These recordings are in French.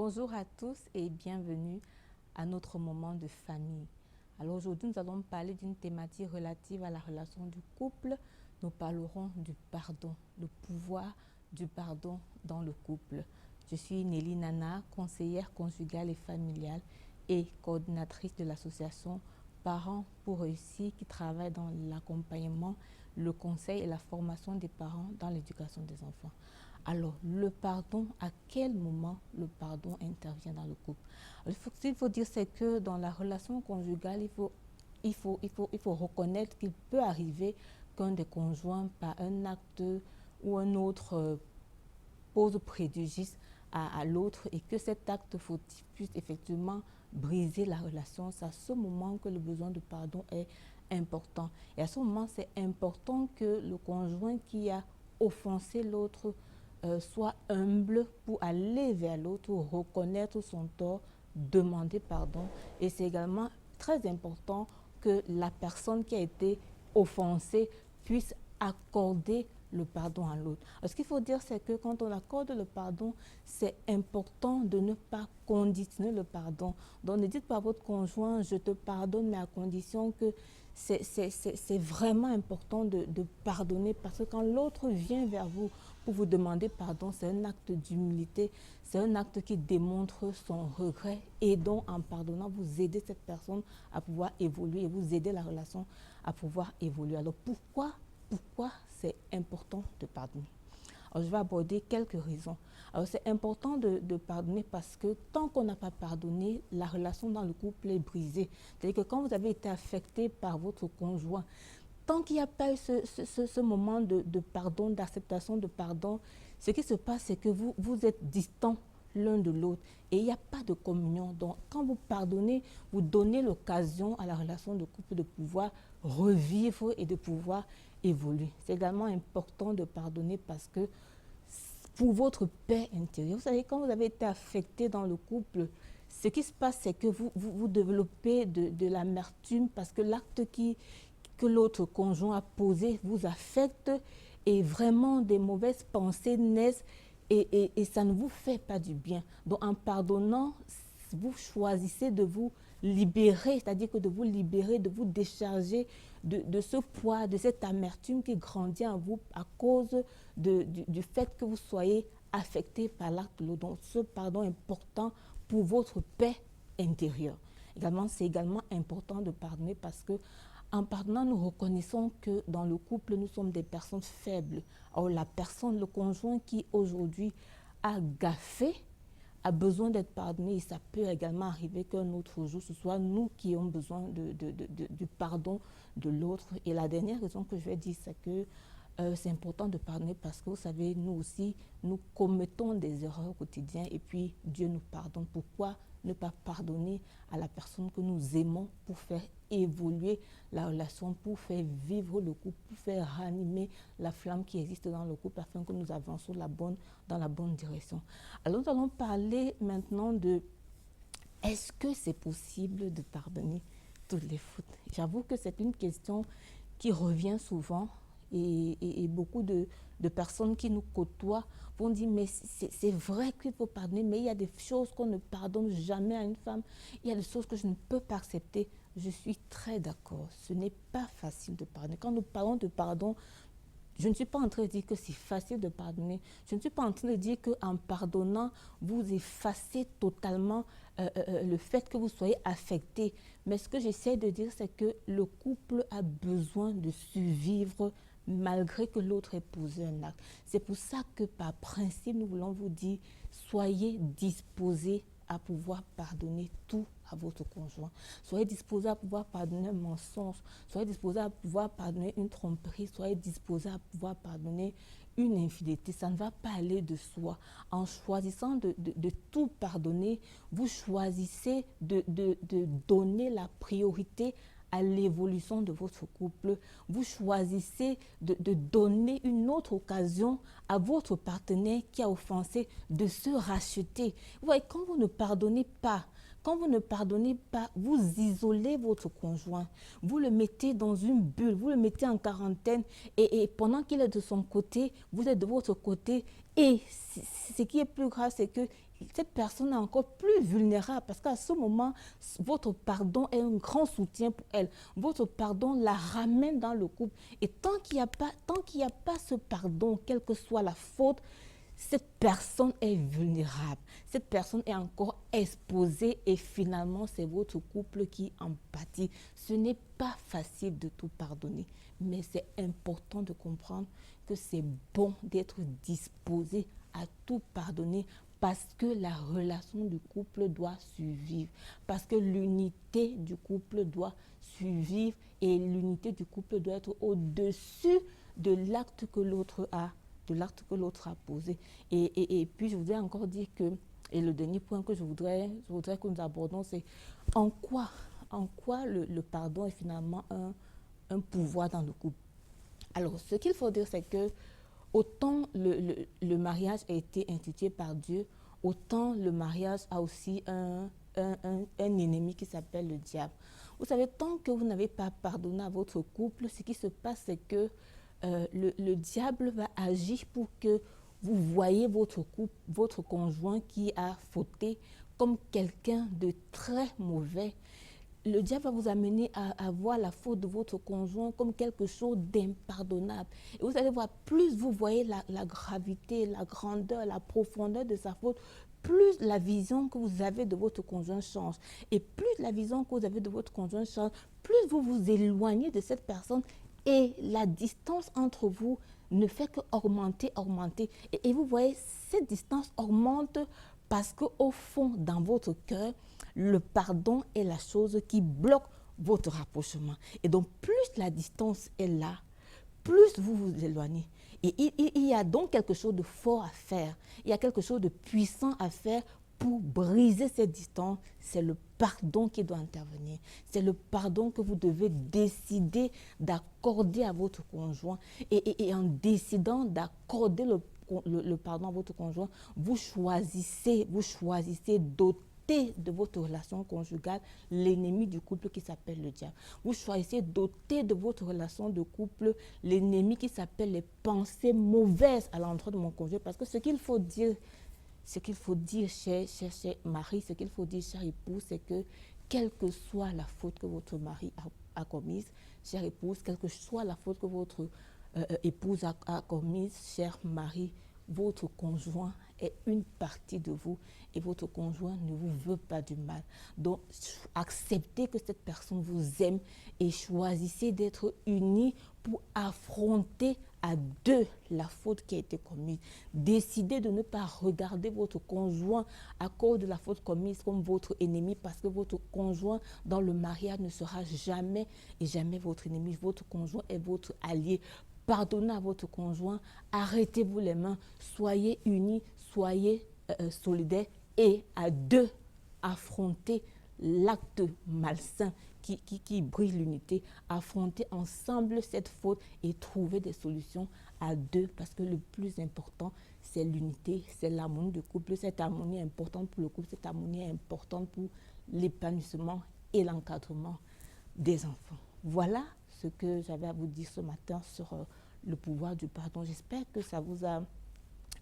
Bonjour à tous et bienvenue à notre moment de famille. Alors aujourd'hui, nous allons parler d'une thématique relative à la relation du couple. Nous parlerons du pardon, le pouvoir du pardon dans le couple. Je suis Nelly Nana, conseillère conjugale et familiale et coordinatrice de l'association Parents pour réussir qui travaille dans l'accompagnement, le conseil et la formation des parents dans l'éducation des enfants. Alors, le pardon, à quel moment le pardon intervient dans le couple? Alors, ce qu'il faut dire, c'est que dans la relation conjugale, il faut reconnaître qu'il peut arriver qu'un des conjoints, par un acte ou un autre, pose préjudice à l'autre et que cet acte fautif puisse effectivement briser la relation. C'est à ce moment que le besoin de pardon est important. Et à ce moment, c'est important que le conjoint qui a offensé l'autre soit humble pour aller vers l'autre, reconnaître son tort, demander pardon. Et c'est également très important que la personne qui a été offensée puisse accorder le pardon à l'autre. Ce qu'il faut dire, c'est que quand on accorde le pardon, c'est important de ne pas conditionner le pardon. Donc ne dites pas à votre conjoint, je te pardonne, mais à condition que c'est vraiment important de pardonner, parce que quand l'autre vient vers vous pour vous demander pardon, c'est un acte d'humilité, c'est un acte qui démontre son regret, et donc en pardonnant, vous aidez cette personne à pouvoir évoluer et vous aidez la relation à pouvoir évoluer. Alors pourquoi c'est important de pardonner? Alors, je vais aborder quelques raisons. Alors, c'est important de pardonner parce que tant qu'on n'a pas pardonné, la relation dans le couple est brisée. C'est-à-dire que quand vous avez été affecté par votre conjoint, tant qu'il n'y a pas eu ce moment de pardon, d'acceptation de pardon, ce qui se passe, c'est que vous êtes distants l'un de l'autre et il n'y a pas de communion. Donc, quand vous pardonnez, vous donnez l'occasion à la relation de couple de pouvoir revivre et de pouvoir évoluer. C'est également important de pardonner parce que pour votre paix intérieure, vous savez, quand vous avez été affecté dans le couple, ce qui se passe, c'est que vous développez de l'amertume parce que l'acte que l'autre conjoint a posé vous affecte et vraiment des mauvaises pensées naissent et ça ne vous fait pas du bien. Donc en pardonnant, vous choisissez de vous libérer, c'est-à-dire que de vous libérer, de vous décharger de ce poids, de cette amertume qui grandit en vous à cause du fait que vous soyez affecté par l'acte de l'autre. Donc ce pardon est important pour votre paix intérieure. Également, c'est également important de pardonner parce que en pardonnant, nous reconnaissons que dans le couple, nous sommes des personnes faibles. Or, la personne, le conjoint qui aujourd'hui a gaffé, a besoin d'être pardonné, et ça peut également arriver qu'un autre jour, ce soit nous qui avons besoin du pardon de l'autre. Et la dernière raison que je vais dire, c'est que c'est important de pardonner parce que vous savez, nous aussi, nous commettons des erreurs au quotidien et puis Dieu nous pardonne. Pourquoi ne pas pardonner à la personne que nous aimons pour faire évoluer la relation, pour faire vivre le couple, pour faire ranimer la flamme qui existe dans le couple afin que nous avancions dans la bonne direction. Alors nous allons parler maintenant de est-ce que c'est possible de pardonner toutes les fautes? J'avoue que c'est une question qui revient souvent et beaucoup de personnes qui nous côtoient vont dire mais c'est vrai qu'il faut pardonner, mais il y a des choses qu'on ne pardonne jamais à une femme, il y a des choses que je ne peux pas accepter. Je suis très d'accord, ce n'est pas facile de pardonner. Quand nous parlons de pardon, je ne suis pas en train de dire que c'est facile de pardonner. Je ne suis pas en train de dire qu'en pardonnant, vous effacez totalement le fait que vous soyez affecté. Mais ce que j'essaie de dire, c'est que le couple a besoin de survivre malgré que l'autre ait posé un acte. C'est pour ça que par principe, nous voulons vous dire, soyez disposés à pouvoir pardonner tout à votre conjoint. Soyez disposés à pouvoir pardonner un mensonge. Soyez disposés à pouvoir pardonner une tromperie. Soyez disposés à pouvoir pardonner une infidélité. Ça ne va pas aller de soi. En choisissant de tout pardonner, vous choisissez de donner la priorité à l'évolution de votre couple. Vous choisissez de donner une autre occasion à votre partenaire qui a offensé de se racheter. Vous voyez, quand vous ne pardonnez pas, Quand vous ne pardonnez pas, vous isolez votre conjoint. Vous le mettez dans une bulle, vous le mettez en quarantaine et pendant qu'il est de son côté, vous êtes de votre côté. Et ce qui est plus grave, c'est que cette personne est encore plus vulnérable parce qu'à ce moment, votre pardon est un grand soutien pour elle. Votre pardon la ramène dans le couple. Et tant qu'il n'y a pas ce pardon, quelle que soit la faute, cette personne est vulnérable. Cette personne est encore exposée et finalement, c'est votre couple qui en pâtit. Ce n'est pas facile de tout pardonner, mais c'est important de comprendre que c'est bon d'être disposé à tout pardonner parce que la relation du couple doit survivre, parce que l'unité du couple doit survivre et l'unité du couple doit être au-dessus de l'acte que l'autre a posé. Et puis, je voudrais encore dire que, et le dernier point que je voudrais que nous abordons, c'est en quoi le pardon est finalement un pouvoir dans le couple. Alors, ce qu'il faut dire, c'est que autant le mariage a été institué par Dieu, autant le mariage a aussi un ennemi qui s'appelle le diable. Vous savez, tant que vous n'avez pas pardonné à votre couple, ce qui se passe, c'est que le diable va agir pour que vous voyez votre couple, votre conjoint qui a fauté comme quelqu'un de très mauvais. Le diable va vous amener à voir la faute de votre conjoint comme quelque chose d'impardonnable. Et vous allez voir, plus vous voyez la gravité, la grandeur, la profondeur de sa faute, plus la vision que vous avez de votre conjoint change. Et plus la vision que vous avez de votre conjoint change, plus vous vous éloignez de cette personne et la distance entre vous ne fait qu'augmenter. Et vous voyez, cette distance augmente parce qu'au fond, dans votre cœur, le pardon est la chose qui bloque votre rapprochement. Et donc, plus la distance est là, plus vous vous éloignez. Et il y a donc quelque chose de fort à faire. Il y a quelque chose de puissant à faire pour briser cette distance. C'est le pardon qui doit intervenir. C'est le pardon que vous devez décider d'accorder à votre conjoint. Et en décidant d'accorder le pardon à votre conjoint, vous choisissez d'autres de votre relation conjugale l'ennemi du couple qui s'appelle le diable. Vous choisissez d'ôter de votre relation de couple l'ennemi qui s'appelle les pensées mauvaises à l'endroit de mon conjoint. Parce que ce qu'il faut dire, cher mari, ce qu'il faut dire, cher épouse, c'est que quelle que soit la faute que votre mari a commise, chère épouse, quelle que soit la faute que votre épouse a commise, cher mari, votre conjoint est une partie de vous et votre conjoint ne vous veut pas du mal. Donc, acceptez que cette personne vous aime et choisissez d'être unis pour affronter à deux la faute qui a été commise. Décidez de ne pas regarder votre conjoint à cause de la faute commise comme votre ennemi parce que votre conjoint dans le mariage ne sera jamais et jamais votre ennemi. Votre conjoint est votre allié. Pardonnez à votre conjoint, arrêtez-vous les mains, soyez unis, soyez solidaires et à deux, affrontez l'acte malsain qui brise l'unité, affrontez ensemble cette faute et trouvez des solutions à deux parce que le plus important, c'est l'unité, c'est l'harmonie du couple. Cette harmonie est importante pour le couple, cette harmonie est importante pour l'épanouissement et l'encadrement des enfants. Voilà ce que j'avais à vous dire ce matin sur le pouvoir du pardon. J'espère que ça vous a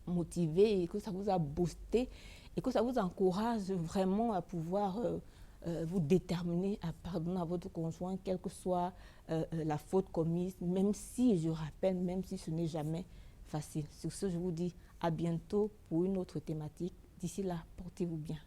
motivé et que ça vous a boosté et que ça vous encourage vraiment à pouvoir vous déterminer à pardonner à votre conjoint, quelle que soit la faute commise, même si, je rappelle, même si ce n'est jamais facile. Sur ce, je vous dis à bientôt pour une autre thématique. D'ici là, portez-vous bien.